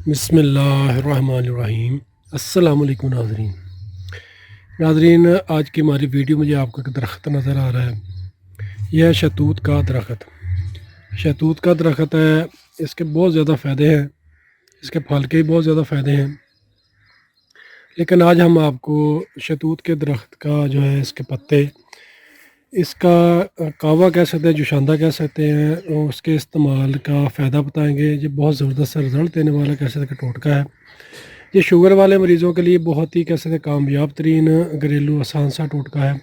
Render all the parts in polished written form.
بسم اللہ الرحمن الرحیم۔ السلام علیکم ناظرین، آج کی ہماری ویڈیو میں آپ کو ایک درخت نظر آ رہا ہے۔ یہ ہے شہتوت کا درخت۔ شہتوت کا درخت ہے، اس کے بہت زیادہ فائدے ہیں، اس کے پھل کے بھی بہت زیادہ فائدے ہیں، لیکن آج ہم آپ کو شہتوت کے درخت کا جو ہے اس کے پتے، اس کا کہوہ کہہ سکتے ہیں، جوشاندہ کہہ سکتے ہیں، اور اس کے استعمال کا فائدہ بتائیں گے۔ یہ بہت زبردست رزلٹ دینے والا کہہ سکتے ہیں کہ ٹوٹکا ہے۔ یہ شوگر والے مریضوں کے لیے بہت ہی کہہ سکتے ہیں کامیاب ترین گھریلو آسان سا ٹوٹکا ہے۔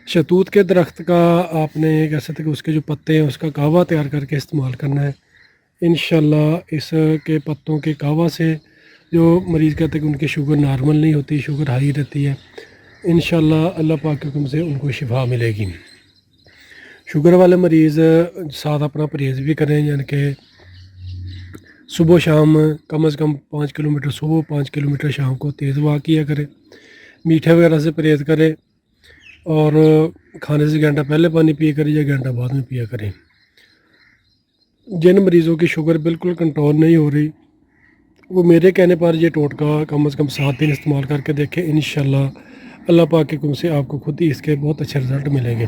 شہتوت کے درخت کا آپ نے کہہ سکتے ہیں کہ اس کے جو پتے ہیں اس کا کہوہ تیار کر کے استعمال کرنا ہے۔ انشاءاللہ اس کے پتوں کے کہوہ سے جو مریض کہتے ہیں کہ ان کی شوگر نارمل نہیں ہوتی، شوگر ہائی رہتی ہے، انشاءاللہ اللہ پاک کے حکم سے ان کو شفا ملے گی۔ شوگر والے مریض ساتھ اپنا پرہیز بھی کریں، یعنی کہ صبح شام کم از کم 5 کلومیٹر صبح 5 کلومیٹر شام کو تیز واک کیا کرے، میٹھے وغیرہ سے پرہیز کرے، اور کھانے سے گھنٹہ پہلے پانی پیا کرے یا گھنٹہ بعد میں پیا کریں۔ جن مریضوں کی شوگر بالکل کنٹرول نہیں ہو رہی، وہ میرے کہنے پر یہ ٹوٹکا کم از کم 7 دن استعمال کر کے دیکھیں، انشاءاللہ اللہ پاک کے حکم سے آپ کو خود ہی اس کے بہت اچھے رزلٹ ملیں گے۔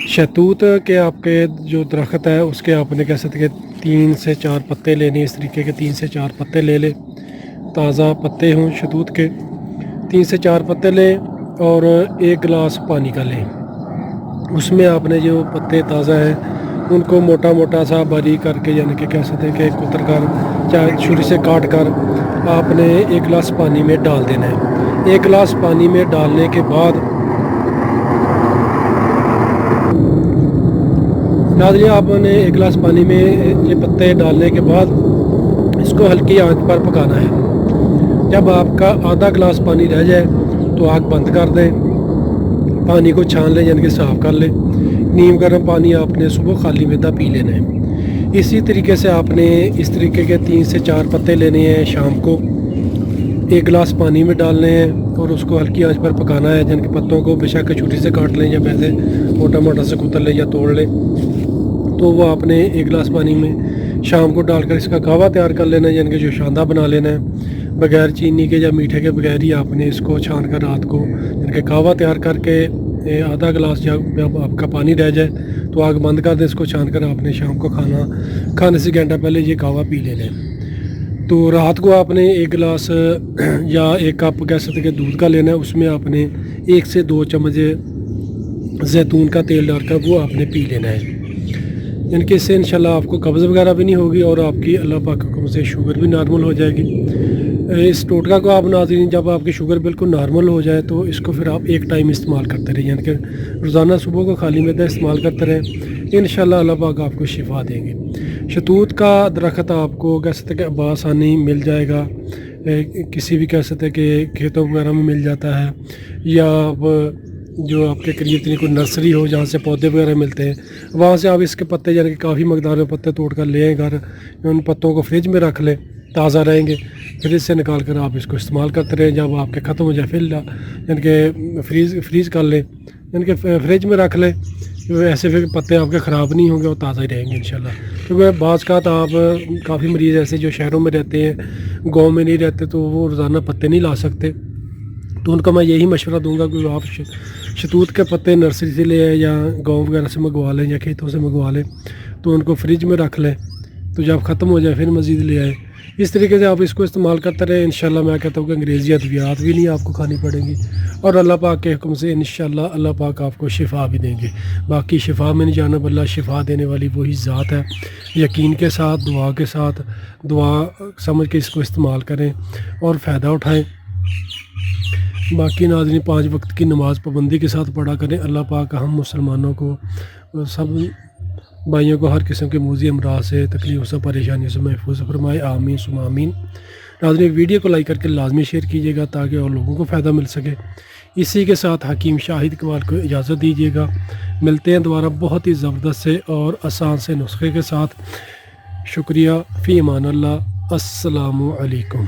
شہتوت کے آپ کے جو درخت ہے اس کے آپ نے کہہ سکتے کہ 3 سے 4 پتے لینے، اس طریقے کے 3 سے 4 پتے لے لیں، تازہ پتے ہوں شہتوت کے، 3 سے 4 پتے لیں اور 1 گلاس پانی کا لیں۔ اس میں آپ نے جو پتے تازہ ہیں ان کو موٹا موٹا سا باریک کر کے، یعنی کہ کہہ سکتے ہیں کہ کتر کر چاہے چھری سے کاٹ کر آپ نے 1 گلاس پانی میں ڈال دینا ہے۔ 1 گلاس پانی میں ڈالنے کے بعد ناظرین، آپ نے 1 گلاس پانی میں یہ پتے ڈالنے کے بعد اس کو ہلکی آنچ پر پکانا ہے۔ جب آپ کا آدھا گلاس پانی رہ جائے تو آگ بند کر دیں، پانی کو چھان لیں، یعنی کہ صاف کر لیں۔ نیم گرم پانی آپ نے صبح خالی معدہ پی لینا ہے۔ اسی طریقے سے آپ نے اس طریقے کے 3 سے 4 پتے لینے ہیں، شام کو 1 گلاس پانی میں ڈالنے ہیں اور اس کو ہلکی آنچ پر پکانا ہے۔ جن کے پتوں کو بے شک چھوٹی سے کاٹ لیں یا ویسے موٹا موٹا سے کتر لیں یا توڑ لیں، تو وہ آپ نے 1 گلاس پانی میں شام کو ڈال کر اس کا کہوہ تیار کر لینا ہے، یعنی کہ جوشاندہ بنا لینا ہے۔ بغیر چینی کے یا میٹھے کے بغیر ہی آپ نے اس کو چھان کر رات کو، یعنی کہ کہوہ تیار کر کے آدھا گلاس جب آپ کا پانی رہ جائے تو آگ بند کر دیں، اس کو چھان کر آپ نے شام کو کھانے سے گھنٹہ پہلے یہ کہوہ پی لینا ہے۔ تو رات کو آپ نے 1 گلاس یا 1 کپ کہہ سکتے کہ دودھ کا لینا ہے، اس میں آپ نے 1 سے 2 چمچ زیتون کا تیل ڈال کر وہ آپ نے پی لینا ہے۔ یعنی کہ اس سے انشاءاللہ آپ کو قبض وغیرہ بھی نہیں ہوگی اور آپ کی اللہ پاک کے حکم سے شوگر بھی نارمل ہو جائے گی۔ اس ٹوٹکا کو آپ ناظرین جب آپ کی شوگر بالکل نارمل ہو جائے تو اس کو پھر آپ ایک ٹائم استعمال کرتے رہیں، یعنی کہ روزانہ صبح کو خالی معدہ استعمال کرتے رہیں، انشاءاللہ اللہ پاک آپ کو شفا دیں گے۔ شہتوت کا درخت آپ کو کہہ سکتے کہ بآسانی مل جائے گا، کسی بھی کہہ سکتے کہ کھیتوں وغیرہ میں مل جاتا ہے، یا جو آپ کے قریب اتنی کوئی نرسری ہو جہاں سے پودے وغیرہ ملتے ہیں، وہاں سے آپ اس کے پتے، یعنی کہ کافی مقدار میں پتے توڑ کر لے آئیں گھر، ان پتوں کو فریج میں رکھ لیں، تازہ رہیں گے، فریج سے نکال کر آپ اس کو استعمال کرتے رہیں۔ جب آپ کے ختم ہو جائے پھر یعنی کہ فریز کر لیں، یعنی کہ فریج میں رکھ لیں، ایسے پھر پتے آپ کے خراب نہیں ہوں گے، وہ تازہ ہی رہیں گے انشاءاللہ۔ کیونکہ بعض کا آپ کافی مریض ایسے جو شہروں میں رہتے ہیں، گاؤں میں نہیں رہتے، تو وہ روزانہ پتے نہیں لا سکتے، تو ان کا میں یہی مشورہ دوں گا کہ آپ شہتوت کے پتے نرسری سے لے آئیں یا گاؤں وغیرہ سے منگوا لیں یا کھیتوں سے منگوا لیں، تو ان کو فریج میں رکھ لیں، تو جب ختم ہو جائے پھر مزید لے آئیں۔ اس طریقے سے آپ اس کو استعمال کرتے رہیں، انشاءاللہ میں کہتا ہوں کہ انگریزی ادویات بھی نہیں آپ کو کھانی پڑیں گی، اور اللہ پاک کے حکم سے انشاءاللہ اللہ پاک آپ کو شفا بھی دیں گے۔ باقی شفا میں نہیں جانب اللہ، شفا دینے والی وہی ذات ہے۔ یقین کے ساتھ، دعا کے ساتھ، دعا سمجھ کے اس کو استعمال کریں اور فائدہ اٹھائیں۔ باقی ناظرین 5 وقت کی نماز پابندی کے ساتھ پڑھا کریں۔ اللہ پاک ہم مسلمانوں کو، سب بھائیوں کو ہر قسم کے موذی امراض سے، تکلیف سے، پریشانیوں سے محفوظ فرمائے، آمین ثم آمین۔ ناظرین ویڈیو کو لائک کر کے لازمی شیئر کیجیے گا تاکہ اور لوگوں کو فائدہ مل سکے۔ اسی کے ساتھ حکیم شاہد اقبال کو اجازت دیجیے گا، ملتے ہیں دوبارہ بہت ہی زبردست سے اور آسان سے نسخے کے ساتھ۔ شکریہ، فی امان اللہ، السلام علیکم۔